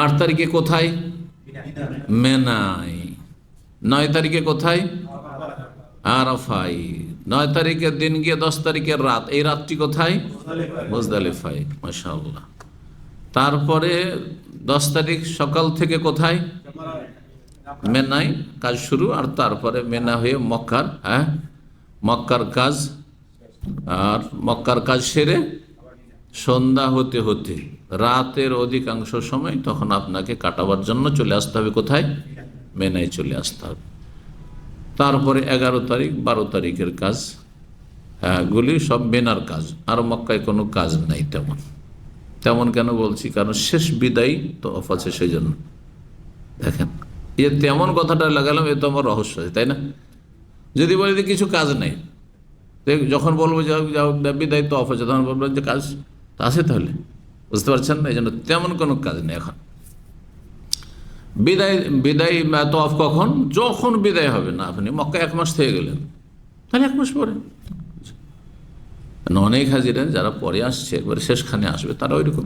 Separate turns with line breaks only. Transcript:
8 তারিখে কোথায়? মেনায়। 9 তারিখে কোথায়? আরাফায়। 9 তারিখের দিন গিয়ে 10 তারিখের রাত, এই রাতটি কোথায়? মুজদালিফায়। মাশাআল্লাহ। তারপরে 10 তারিখ সকাল থেকে কোথায়? মেনায় কাজ শুরু, আর তারপরে মেনা হয়ে মক্কার কাজ, আর মক্কার কাজ সেরে সন্ধ্যা হতে হতে রাতের অধিকাংশ সময় তখন আপনাকে কাটাবার জন্য চলে আসতে হবে কোথায়? মেনায় চলে আসতে হবে। তারপরে 11 তারিখ 12 তারিখের কাজ গুলি সব মেনার কাজ, আর মক্কায় কোনো কাজ নাই তেমন। তেমন কেন বলছি? কারণ শেষ বিদায় তো অফ আছে, সেই জন্য। দেখেন, তেমন কথাটা লাগালাম, এ তো আমার রহস্য আছে, তাই না? যদি বলি যে কিছু কাজ নেই, যখন বলবো যাও বিদায় তো অফ আছে, তখন বলবো যে কাজ আছে, তাহলে বুঝতে পারছেন না? এই জন্য তেমন কোনো কাজ নেই এখন। বিদায় তো অফ কখন? যখন বিদায় হবে না, আপনি মক্কা 1 মাস থেকে গেলেন, তাহলে 1 মাস পরে। অনেক হাজিরা যারা পরে আসছে, একবারে শেষখানে আসবে, তারা ওইরকম